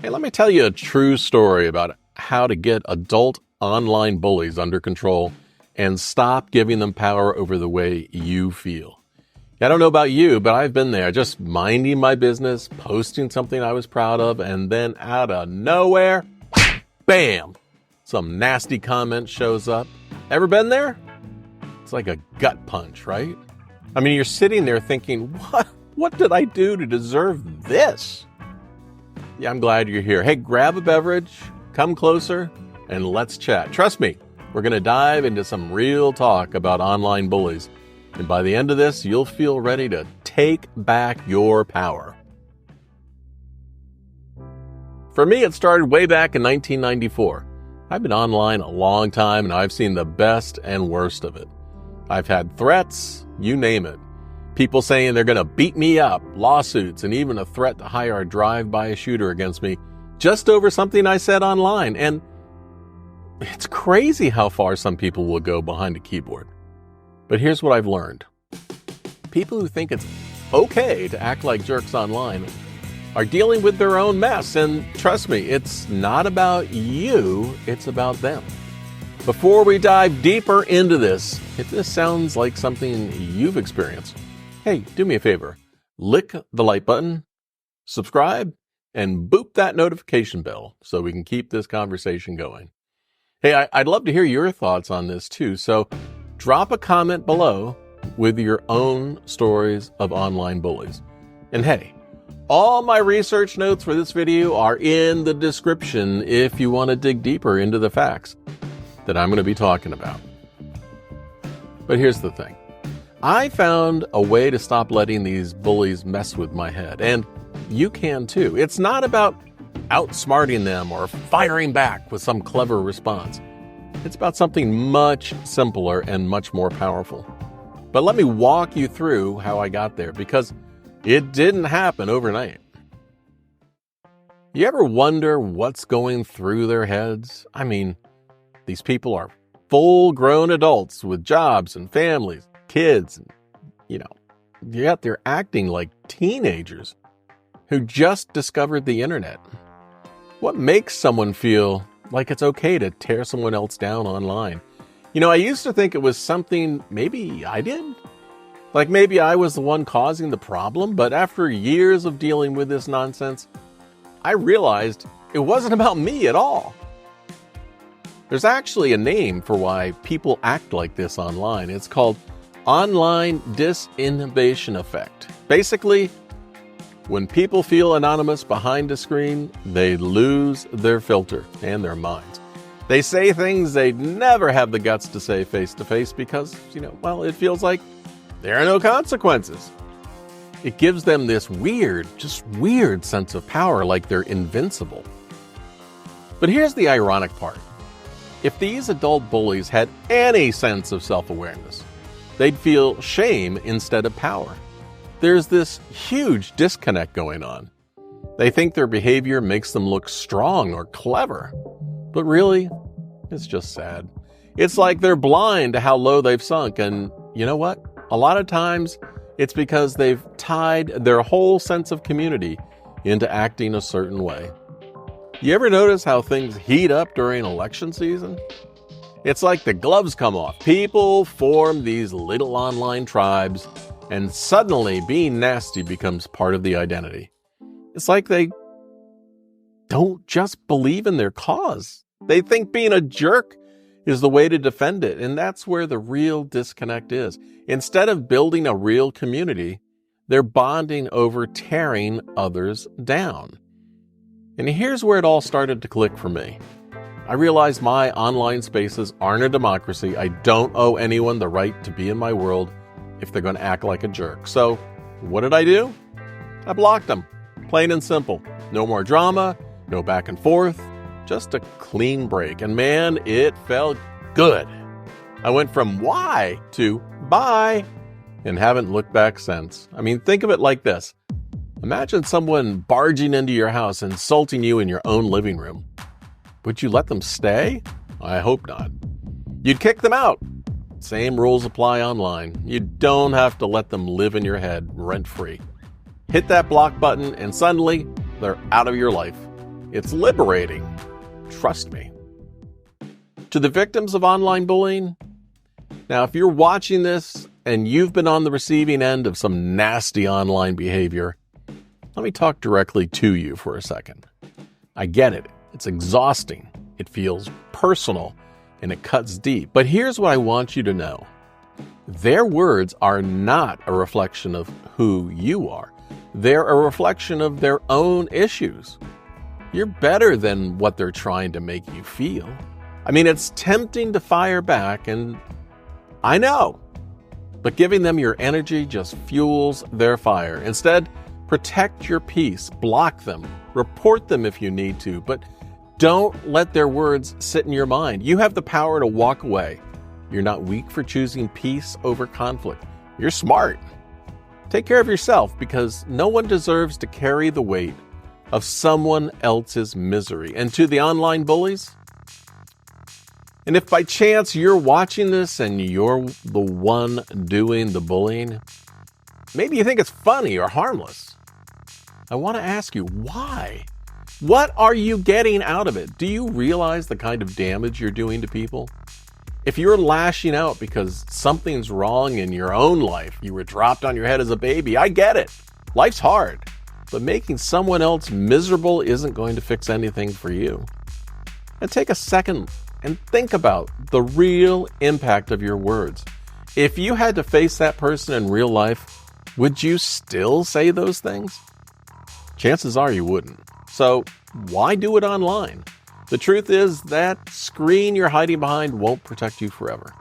Hey, let me tell you a true story about how to get adult online bullies under control and stop giving them power over the way you feel. I don't know about you, but I've been there, just minding my business, posting something I was proud of, and then out of nowhere, bam, some nasty comment shows up. Ever been there? It's like a gut punch, right? I mean, you're sitting there thinking, what did I do to deserve this? Yeah, I'm glad you're here. Hey, grab a beverage, come closer, and let's chat. Trust me, we're going to dive into some real talk about online bullies. And by the end of this, you'll feel ready to take back your power. For me, it started way back in 1994. I've been online a long time, and I've seen the best and worst of it. I've had threats, you name it. People saying they're going to beat me up, lawsuits, and even a threat to hire a drive-by shooter against me just over something I said online. And it's crazy how far some people will go behind a keyboard. But here's what I've learned. People who think it's okay to act like jerks online are dealing with their own mess. And trust me, it's not about you, it's about them. Before we dive deeper into this, if this sounds like something you've experienced, hey, do me a favor. Lick the like button, subscribe, and boop that notification bell so we can keep this conversation going. Hey, I'd love to hear your thoughts on this too, so drop a comment below with your own stories of online bullies. And hey, all my research notes for this video are in the description if you want to dig deeper into the facts that I'm going to be talking about. But here's the thing. I found a way to stop letting these bullies mess with my head, and you can too. It's not about outsmarting them or firing back with some clever response. It's about something much simpler and much more powerful. But let me walk you through how I got there, because it didn't happen overnight. You ever wonder what's going through their heads? I mean, these people are full-grown adults with jobs and families, kids, and, yet they're acting like teenagers who just discovered the internet. What makes someone feel like it's okay to tear someone else down online? I used to think it was something maybe I did. Like maybe I was the one causing the problem, but after years of dealing with this nonsense, I realized it wasn't about me at all. There's actually a name for why people act like this online. It's called online disinhibition effect. Basically, when people feel anonymous behind a screen, they lose their filter and their minds. They say things they'd never have the guts to say face to face because, it feels like there are no consequences. It gives them this weird sense of power, like they're invincible. But here's the ironic part. If these adult bullies had any sense of self-awareness, they'd feel shame instead of power. There's this huge disconnect going on. They think their behavior makes them look strong or clever. But really, it's just sad. It's like they're blind to how low they've sunk. And you know what? A lot of times, it's because they've tied their whole sense of community into acting a certain way. You ever notice how things heat up during election season? It's like the gloves come off. People form these little online tribes, and suddenly being nasty becomes part of the identity. It's like they don't just believe in their cause. They think being a jerk is the way to defend it, and that's where the real disconnect is. Instead of building a real community, they're bonding over tearing others down. And here's where it all started to click for me. I realized my online spaces aren't a democracy. I don't owe anyone the right to be in my world if they're going to act like a jerk. So what did I do? I blocked them. Plain and simple. No more drama, no back and forth, just a clean break. And man, it felt good. I went from why to bye and haven't looked back since. I mean, think of it like this. Imagine someone barging into your house, insulting you in your own living room. Would you let them stay? I hope not. You'd kick them out. Same rules apply online. You don't have to let them live in your head rent-free. Hit that block button and suddenly they're out of your life. It's liberating. Trust me. To the victims of online bullying, now if you're watching this and you've been on the receiving end of some nasty online behavior, let me talk directly to you for a second. I get it. It's exhausting. It feels personal and it cuts deep. But here's what I want you to know. Their words are not a reflection of who you are. They're a reflection of their own issues. You're better than what they're trying to make you feel. I mean, it's tempting to fire back, and I know, but giving them your energy just fuels their fire. Instead, protect your peace, block them, report them if you need to, but don't let their words sit in your mind. You have the power to walk away. You're not weak for choosing peace over conflict. You're smart. Take care of yourself, because no one deserves to carry the weight of someone else's misery. And to the online bullies, and if by chance you're watching this and you're the one doing the bullying, maybe you think it's funny or harmless. I want to ask you, why? What are you getting out of it? Do you realize the kind of damage you're doing to people? If you're lashing out because something's wrong in your own life, you were dropped on your head as a baby, I get it. Life's hard. But making someone else miserable isn't going to fix anything for you. And take a second and think about the real impact of your words. If you had to face that person in real life, would you still say those things? Chances are you wouldn't. So why do it online? The truth is that screen you're hiding behind won't protect you forever.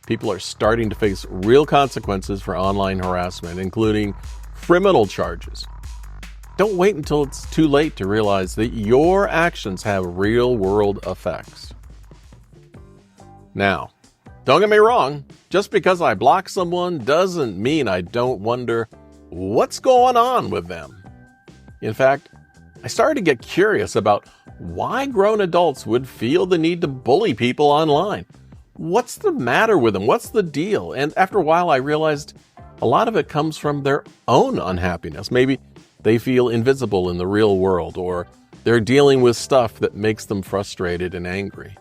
People are starting to face real consequences for online harassment, including criminal charges. Don't wait until it's too late to realize that your actions have real-world effects. Now, don't get me wrong, just because I block someone doesn't mean I don't wonder what's going on with them. In fact, I started to get curious about why grown adults would feel the need to bully people online. What's the matter with them? What's the deal? And after a while, I realized a lot of it comes from their own unhappiness. Maybe they feel invisible in the real world, or they're dealing with stuff that makes them frustrated and angry.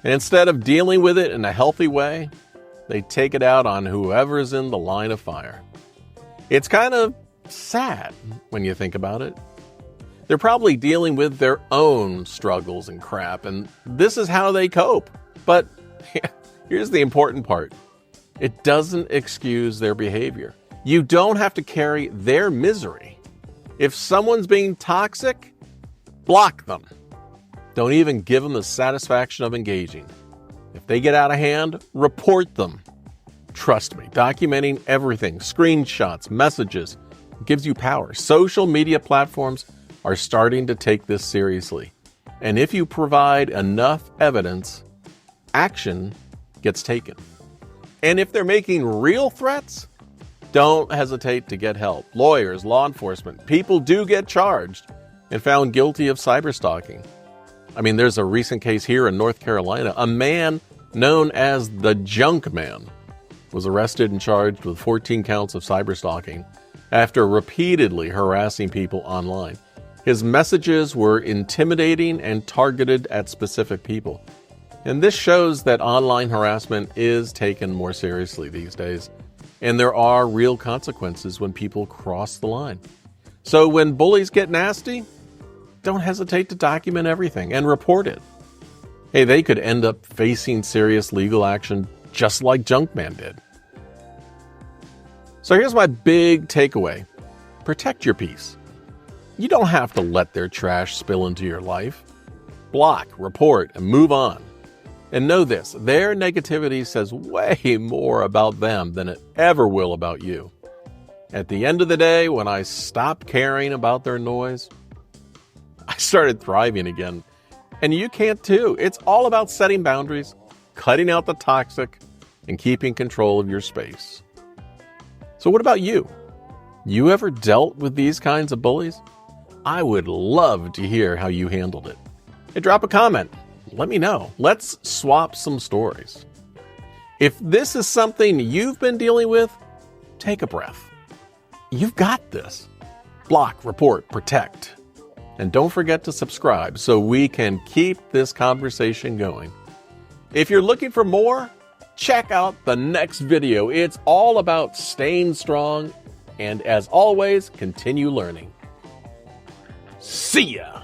And instead of dealing with it in a healthy way, they take it out on whoever's in the line of fire. It's kind of sad when you think about it. They're probably dealing with their own struggles and crap, and this is how they cope. But here's the important part. It doesn't excuse their behavior. You don't have to carry their misery. If someone's being toxic, block them. Don't even give them the satisfaction of engaging. If they get out of hand, report them. Trust me, documenting everything, screenshots, messages, gives you power. Social media platforms are starting to take this seriously. And if you provide enough evidence, action gets taken. And if they're making real threats, don't hesitate to get help. Lawyers, law enforcement, people do get charged and found guilty of cyberstalking. I mean, there's a recent case here in North Carolina. A man known as the Junk Man was arrested and charged with 14 counts of cyberstalking after repeatedly harassing people online. His messages were intimidating and targeted at specific people. And this shows that online harassment is taken more seriously these days. And there are real consequences when people cross the line. So when bullies get nasty, don't hesitate to document everything and report it. Hey, they could end up facing serious legal action just like Junkman did. So here's my big takeaway. Protect your peace. You don't have to let their trash spill into your life. Block, report, and move on. And know this, their negativity says way more about them than it ever will about you. At the end of the day, when I stopped caring about their noise, I started thriving again. And you can too. It's all about setting boundaries, cutting out the toxic, and keeping control of your space. So what about you? You ever dealt with these kinds of bullies? I would love to hear how you handled it. Hey, drop a comment. Let me know. Let's swap some stories. If this is something you've been dealing with, take a breath. You've got this. Block, report, protect. And don't forget to subscribe so we can keep this conversation going. If you're looking for more, check out the next video. It's all about staying strong, and as always, continue learning. See ya!